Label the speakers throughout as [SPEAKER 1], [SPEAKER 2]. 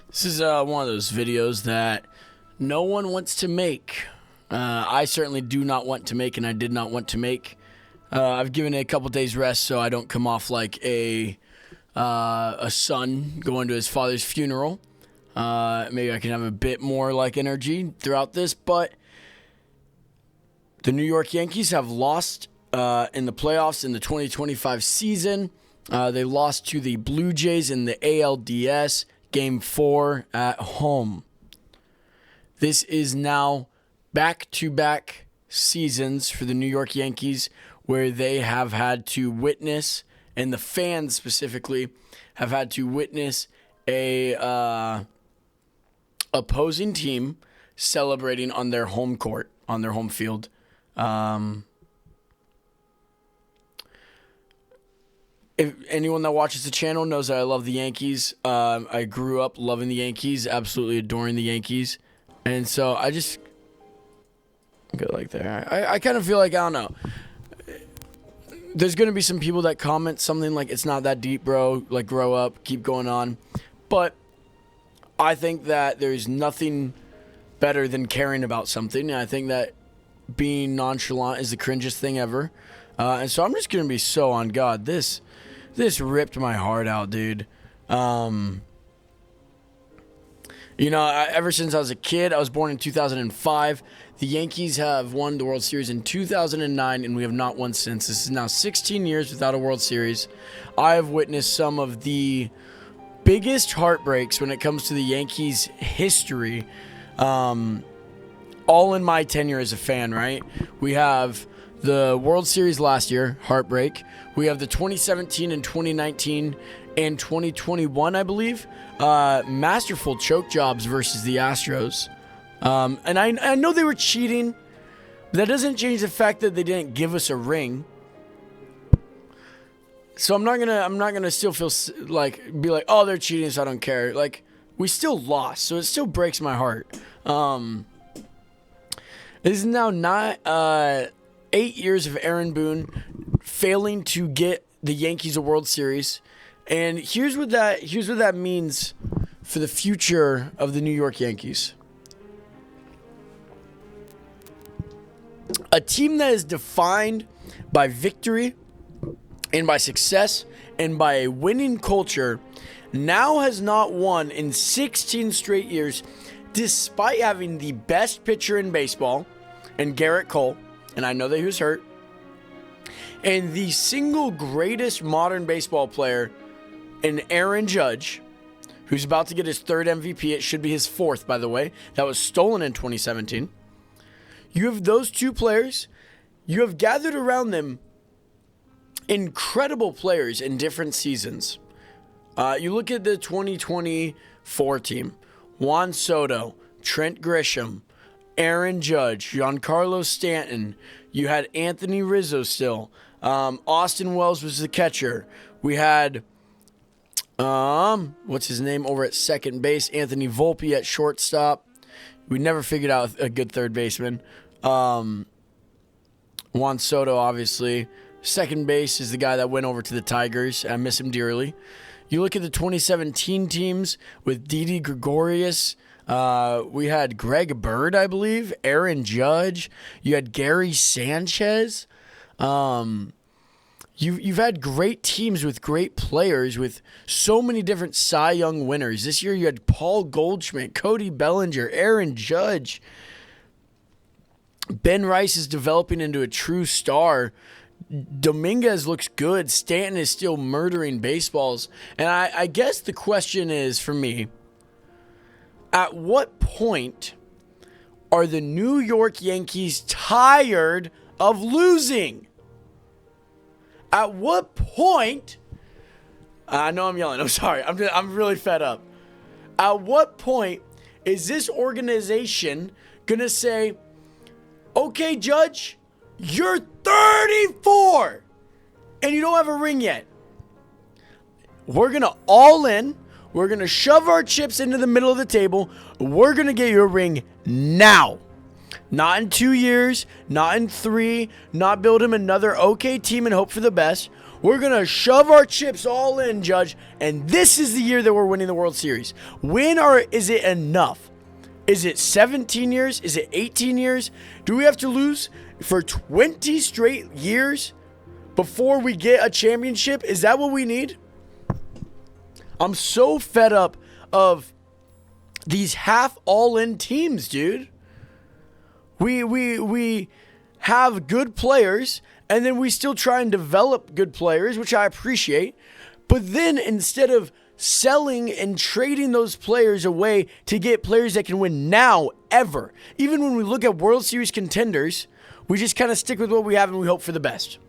[SPEAKER 1] This is one of those videos that no one wants to make. I certainly do not want to make, and I did not want to make. I've given it a couple days rest so I don't come off like a son going to his father's funeral. Maybe I can have a bit more like energy throughout this, but the New York Yankees have lost in the playoffs in the 2025 season. They lost to the Blue Jays in the ALDS Game 4 at home. This is now back-to-back seasons for the New York Yankees where they have had to witness, and the fans specifically have had to witness a opposing team celebrating on their home court, on their home field. If anyone that watches the channel knows that I love the Yankees. I grew up loving the Yankees, absolutely adoring the Yankees. And so I just go like there. I kind of feel like, I don't know. There's going to be some people that comment something like, it's not that deep, bro. Like, grow up, keep going on. But I think that there's nothing better than caring about something. And I think that being nonchalant is the cringest thing ever. And so I'm just going to be so on God. This ripped my heart out, dude. Ever since I was a kid, I was born in 2005. The Yankees have won the World Series in 2009, and we have not won since. This is now 16 years without a World Series. I have witnessed some of the biggest heartbreaks when it comes to the Yankees' history, all in my tenure as a fan, right? We have the World Series last year, heartbreak. We have the 2017 and 2019 and 2021, I believe, masterful choke jobs versus the Astros. And I know they were cheating, but that doesn't change the fact that they didn't give us a ring. So I'm not gonna still feel be like, oh, they're cheating, so I don't care. Like, we still lost, so it still breaks my heart. It is now 8 years of Aaron Boone failing to get the Yankees a World Series. And here's what that means for the future of the New York Yankees. A team that is defined by victory and by success and by a winning culture now has not won in 16 straight years, despite having the best pitcher in baseball and Garrett Cole, and I know that he was hurt, and the single greatest modern baseball player in Aaron Judge, who's about to get his third MVP. It should be his fourth, by the way. That was stolen in 2017. You have those two players. You have gathered around them incredible players in different seasons. You look at the 2024 team. Juan Soto, Trent Grisham, Aaron Judge, Giancarlo Stanton. You had Anthony Rizzo still. Austin Wells was the catcher. We had what's his name over at second base? Anthony Volpe at shortstop. We never figured out a good third baseman. Juan Soto, obviously. Second base is the guy that went over to the Tigers. I miss him dearly. You look at the 2017 teams with Didi Gregorius. We had Greg Bird, I believe. Aaron Judge. You had Gary Sanchez. You've had great teams with great players with so many different Cy Young winners. This year you had Paul Goldschmidt, Cody Bellinger, Aaron Judge. Ben Rice is developing into a true star. Dominguez looks good. Stanton is still murdering baseballs. And I guess the question is, for me, at what point are the New York Yankees tired of losing? At what point, I know I'm yelling, I'm sorry, I'm really fed up. At what point is this organization going to say, okay, Judge, you're 34 and you don't have a ring yet. We're going to all in. We're going to shove our chips into the middle of the table. We're going to get you a ring now. Not in 2 years, not in 3, not build him another okay team and hope for the best. We're going to shove our chips all in, Judge, and this is the year that we're winning the World Series. When or is it enough? Is it 17 years? Is it 18 years? Do we have to lose for 20 straight years before we get a championship? Is that what we need? I'm so fed up of these half all-in teams, dude. We have good players, and then we still try and develop good players, which I appreciate. But then instead of selling and trading those players away to get players that can win now, ever, even when we look at World Series contenders, we just kind of stick with what we have and we hope for the best.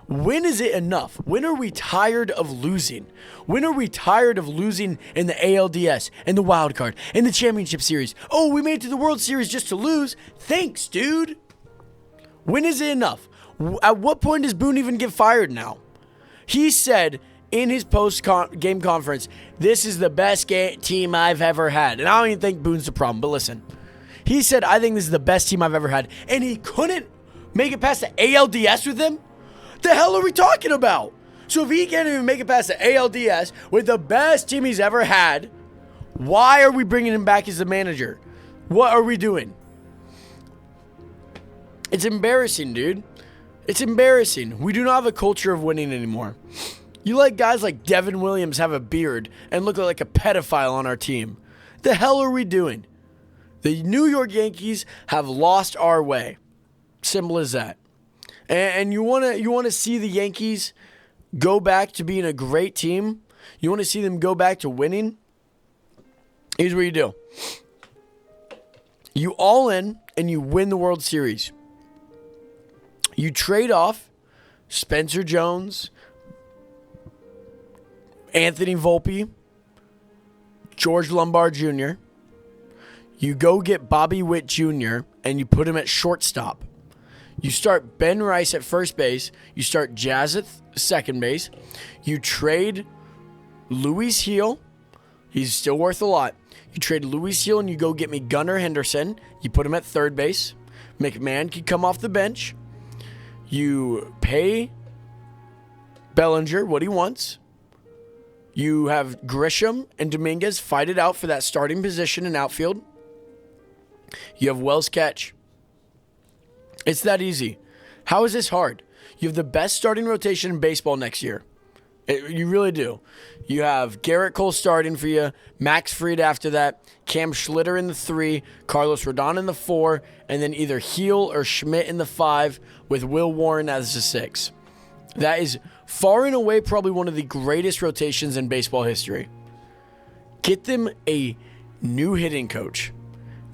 [SPEAKER 1] When is it enough? When are we tired of losing? When are we tired of losing in the ALDS and the wild card and the championship series? Oh, we made it to the World Series just to lose? Thanks, dude. When is it enough? At what point does Boone even get fired now? He said in his post-game conference, this is the best team I've ever had. And I don't even think Boone's the problem, but listen. He said, I think this is the best team I've ever had. And he couldn't make it past the ALDS with them? The hell are we talking about? So if he can't even make it past the ALDS with the best team he's ever had, why are we bringing him back as the manager? What are we doing? It's embarrassing, dude. It's embarrassing. We do not have a culture of winning anymore. You let guys like Devin Williams have a beard and look like a pedophile on our team. The hell are we doing? The New York Yankees have lost our way. Simple as that. And you want to see the Yankees go back to being a great team? You want to see them go back to winning? Here's what you do. You all in and you win the World Series. You trade off Spencer Jones, Anthony Volpe, George Lombard Jr. You go get Bobby Witt Jr. and you put him at shortstop. You start Ben Rice at first base. You start Jazz at second base. You trade Luis Heel. He's still worth a lot. You trade Luis Heel and you go get me Gunnar Henderson. You put him at third base. McMahon can come off the bench. You pay Bellinger what he wants. You have Grisham and Dominguez fight it out for that starting position in outfield. You have Wells catch. It's that easy. How is this hard? You have the best starting rotation in baseball next year. You really do. You have Garrett Cole starting for you, Max Fried after that, Cam Schlitter in the 3, Carlos Rodon in the 4, and then either Heel or Schmidt in the 5 with Will Warren as the 6. That is far and away probably one of the greatest rotations in baseball history. Get them a new hitting coach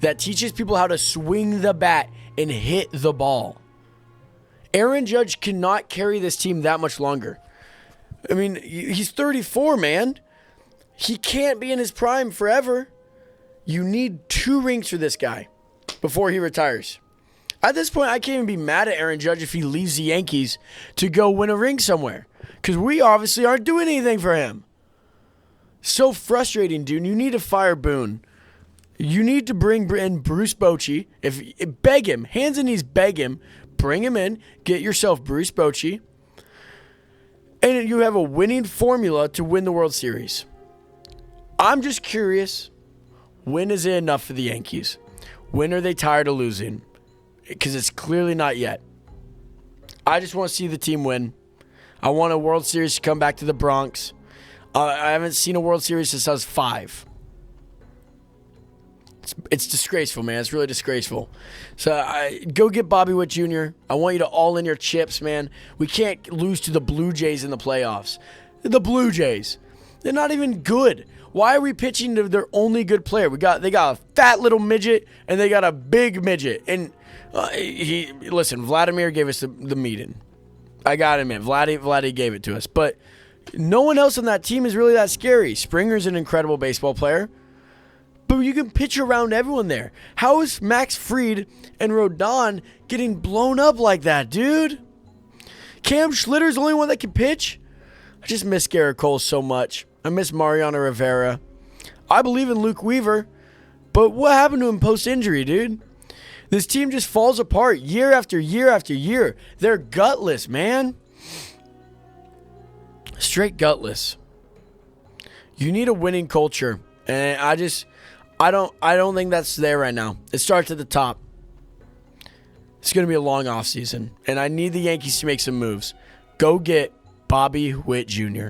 [SPEAKER 1] that teaches people how to swing the bat and hit the ball. Aaron Judge cannot carry this team that much longer. I mean, he's 34, man. He can't be in his prime forever. You need 2 rings for this guy before he retires. At this point, I can't even be mad at Aaron Judge if he leaves the Yankees to go win a ring somewhere, because we obviously aren't doing anything for him. So frustrating, dude. You need to fire Boone. You need to bring in Bruce Bochy. Beg him, hands and knees, beg him. Bring him in. Get yourself Bruce Bochy. And you have a winning formula to win the World Series. I'm just curious, when is it enough for the Yankees? When are they tired of losing? Because it's clearly not yet. I just want to see the team win. I want a World Series to come back to the Bronx. I haven't seen a World Series since I was 5. It's disgraceful, man. It's really disgraceful. So go get Bobby Witt Jr. I want you to all in your chips, man. We can't lose to the Blue Jays in the playoffs. The Blue Jays. They're not even good. Why are we pitching to their only good player? They got a fat little midget and they got a big midget. And listen, Vladimir gave us the meeting. I got him in. Vladdy gave it to us. But no one else on that team is really that scary. Springer's an incredible baseball player. But you can pitch around everyone there. How is Max Fried and Rodon getting blown up like that, dude? Cam Schlitter's the only one that can pitch? I just miss Garrett Cole so much. I miss Mariano Rivera. I believe in Luke Weaver. But what happened to him post-injury, dude? This team just falls apart year after year after year. They're gutless, man. Straight gutless. You need a winning culture. And I don't think that's there right now. It starts at the top. It's going to be a long offseason. And I need the Yankees to make some moves. Go get Bobby Witt Jr.